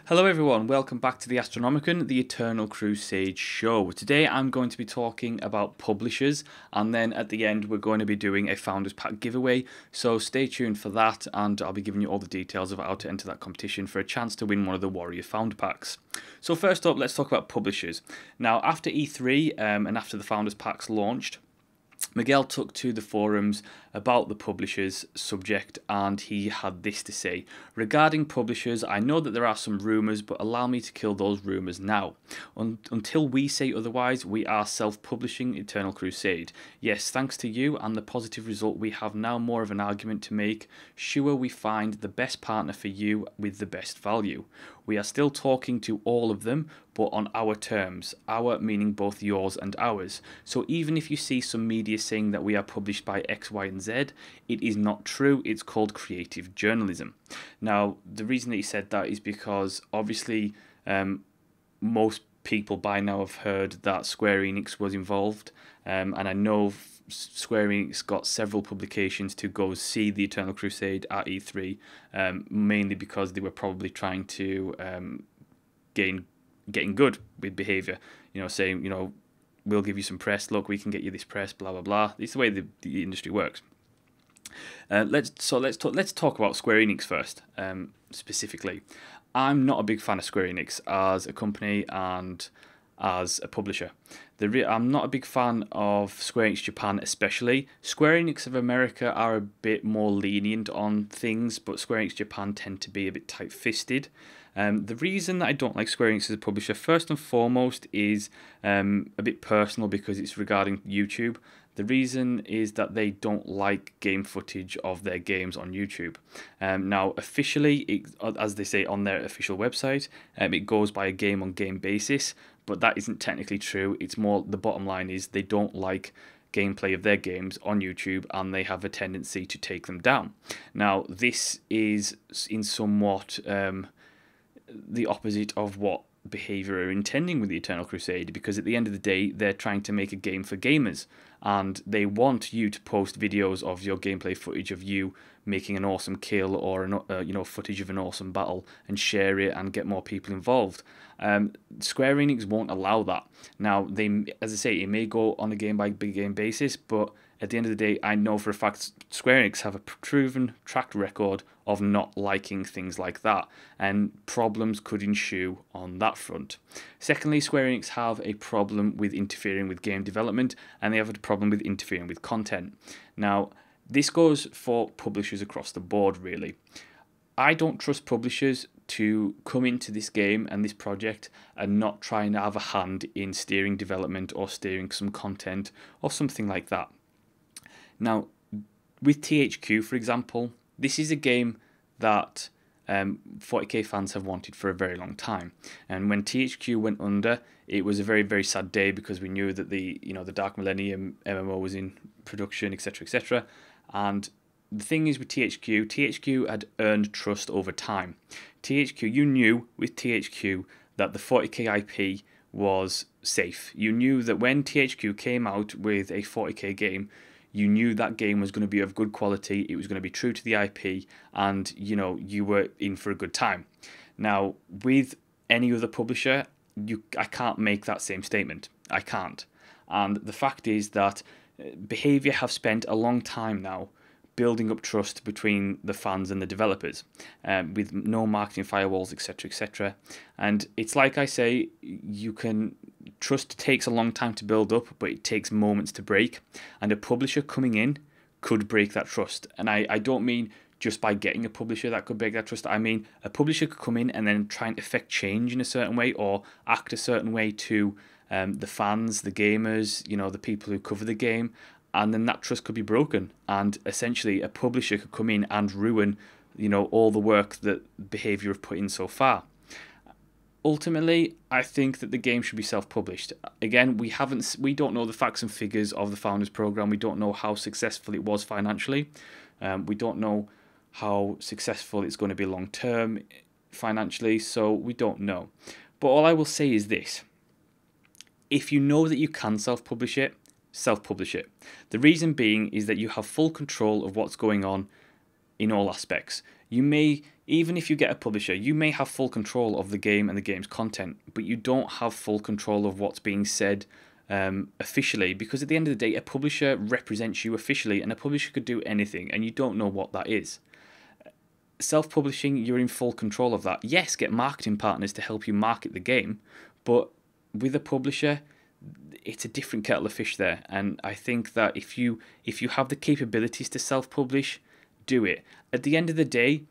Hello everyone, welcome back to the Astronomicon, the Eternal Crusade show. Today I'm going to be talking about publishers, and then at the end we're going to be doing a Founders Pack giveaway, so stay tuned for that, and I'll be giving you all the details of how to enter that competition for a chance to win one of the Warrior Founder Packs. So first up, let's talk about publishers. Now after E3 and after the Founders Packs launched, Miguel took to the forums about the publishers subject, and he had this to say: regarding publishers, I know that there are some rumours, but allow me to kill those rumours now. Until we say otherwise, we are self-publishing Eternal Crusade. Yes, thanks to you and the positive result, we have now more of an argument to make. Sure, we find the best partner for you with the best value. We are still talking to all of them, but on our terms. Our meaning both yours and ours. So even if you see some media saying that we are published by X, Y, and Z, it is not true. It's called creative journalism. Now, the reason that he said that is because obviously most people by now have heard that Square Enix was involved, and I know Square Enix got several publications to go see the Eternal Crusade at E3, mainly because they were probably trying to getting good with behavior, saying, we'll give you some press, look, we can get you this press, blah blah blah. It's the way the industry works. Let's talk about Square Enix first, specifically. I'm not a big fan of Square Enix as a company and as a publisher. I'm not a big fan of Square Enix Japan especially. Square Enix of America are a bit more lenient on things, but Square Enix Japan tend to be a bit tight-fisted. The reason that I don't like Square Enix as a publisher, first and foremost, is a bit personal because it's regarding YouTube. The reason is that they don't like game footage of their games on YouTube. Now, officially, as they say on their official website, it goes by a game-on-game basis, but that isn't technically true. It's more, the bottom line is they don't like gameplay of their games on YouTube, and they have a tendency to take them down. Now, this is in somewhat the opposite of what behaviour are intending with the Eternal Crusade, because at the end of the day they're trying to make a game for gamers, and they want you to post videos of your gameplay footage of you making an awesome kill or footage of an awesome battle and share it and get more people involved. Square Enix won't allow that. Now, they, as I say, it may go on a game by game basis, but at the end of the day, I know for a fact Square Enix have a proven track record of not liking things like that, and problems could ensue on that front. Secondly, Square Enix have a problem with interfering with game development, and they have a problem with interfering with content. Now, this goes for publishers across the board, really. I don't trust publishers to come into this game and this project and not try and have a hand in steering development or steering some content or something like that. Now, with THQ, for example, this is a game that 40k fans have wanted for a very long time. And when THQ went under, it was a very, very sad day because we knew that the Dark Millennium MMO was in production, etc., etc. And the thing is with THQ had earned trust over time. You knew with THQ that the 40k IP was safe. You knew that when THQ came out with a 40k game, you knew that game was going to be of good quality, it was going to be true to the IP, and you were in for a good time. Now, with any other publisher, I can't make that same statement. I can't. And the fact is that Behaviour have spent a long time now building up trust between the fans and the developers, with no marketing firewalls, etc., etc. And it's like I say, trust takes a long time to build up, but it takes moments to break. And a publisher coming in could break that trust. And I don't mean just by getting a publisher that could break that trust. I mean, a publisher could come in and then try and affect change in a certain way or act a certain way to the fans, the gamers, the people who cover the game, and then that trust could be broken. And essentially, a publisher could come in and ruin, all the work that Behaviour have put in so far. Ultimately, I think that the game should be self-published. Again, we don't know the facts and figures of the Founders Program. We don't know how successful it was financially. We don't know how successful it's going to be long-term financially, so we don't know. But all I will say is this: if you know that you can self-publish it, self-publish it. The reason being is that you have full control of what's going on in all aspects. You may even if you get a publisher, you may have full control of the game and the game's content, but you don't have full control of what's being said officially, because at the end of the day, a publisher represents you officially, and a publisher could do anything, and you don't know what that is. Self-publishing, you're in full control of that. Yes, get marketing partners to help you market the game, but with a publisher, it's a different kettle of fish there. And I think that if you have the capabilities to self-publish, do it. At the end of the day,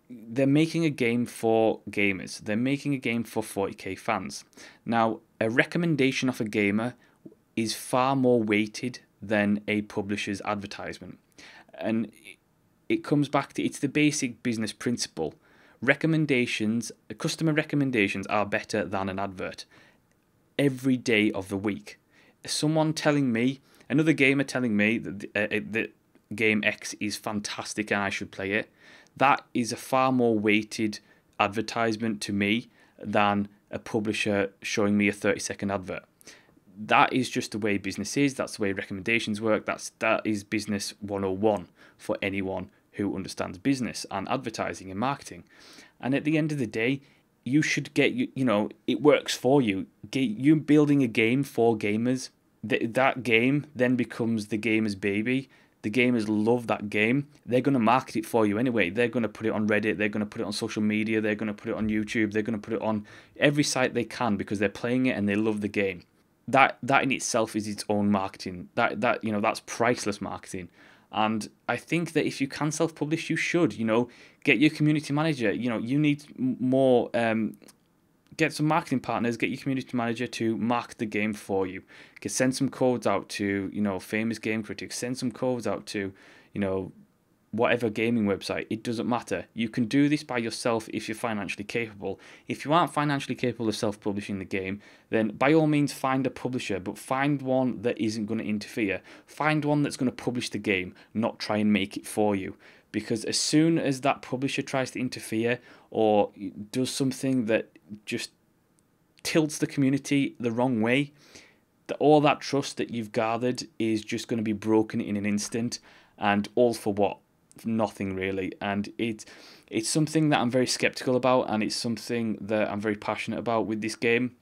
they're making a game for gamers. They're making a game for 40k fans. Now, a recommendation of a gamer is far more weighted than a publisher's advertisement. And it comes back to, it's the basic business principle. Recommendations, customer recommendations are better than an advert every day of the week. Someone telling me, another gamer telling me that game X is fantastic and I should play it, that is a far more weighted advertisement to me than a publisher showing me a 30-second advert. That is just the way business is. That's the way recommendations work. That is business 101 for anyone who understands business and advertising and marketing. And at the end of the day, you should get, it works for you. You building a game for gamers, that game then becomes the gamer's baby. The gamers love that game. They're going to market it for you anyway. They're going to put it on Reddit. They're going to put it on social media. They're going to put it on YouTube. They're going to put it on every site they can because they're playing it and they love the game. That in itself is its own marketing. That's priceless marketing. And I think that if you can self-publish, you should. Get your community manager. You need more. Get some marketing partners. Get your community manager to market the game for you. Send some codes out to famous game critics. Send some codes out to whatever gaming website. It doesn't matter. You can do this by yourself if you're financially capable. If you aren't financially capable of self-publishing the game, then by all means find a publisher, but find one that isn't going to interfere. Find one that's going to publish the game, not try and make it for you. Because as soon as that publisher tries to interfere or does something that just tilts the community the wrong way, all that trust that you've gathered is just going to be broken in an instant, and all for what? Nothing really. And it's something that I'm very skeptical about, and it's something that I'm very passionate about with this game,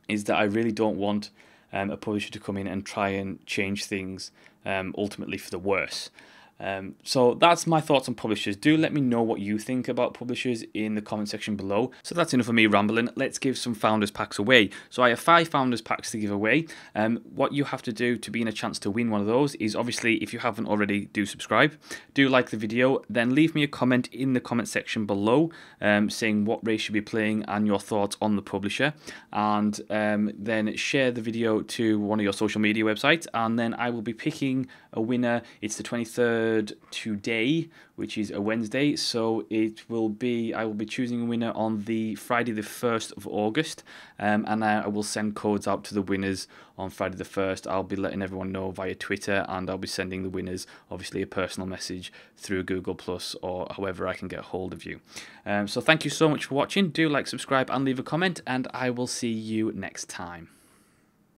is that I really don't want a publisher to come in and try and change things ultimately for the worse. So that's my thoughts on publishers. Do let me know what you think about publishers in the comment section below. So that's enough of me rambling. Let's give some Founders Packs away. So I have 5 Founders Packs to give away. What you have to do to be in a chance to win one of those is, obviously, if you haven't already, do subscribe. Do like the video. Then leave me a comment in the comment section below saying what race you'll be playing and your thoughts on the publisher. And then share the video to one of your social media websites. And then I will be picking a winner. It's the 23rd today, which is a Wednesday, so I will be choosing a winner on the Friday the 1st of August, and I will send codes out to the winners on Friday the 1st. I'll be letting everyone know via Twitter, and I'll be sending the winners obviously a personal message through Google Plus or however I can get a hold of you. So thank you so much for watching. Do like, subscribe and leave a comment, and I will see you next time.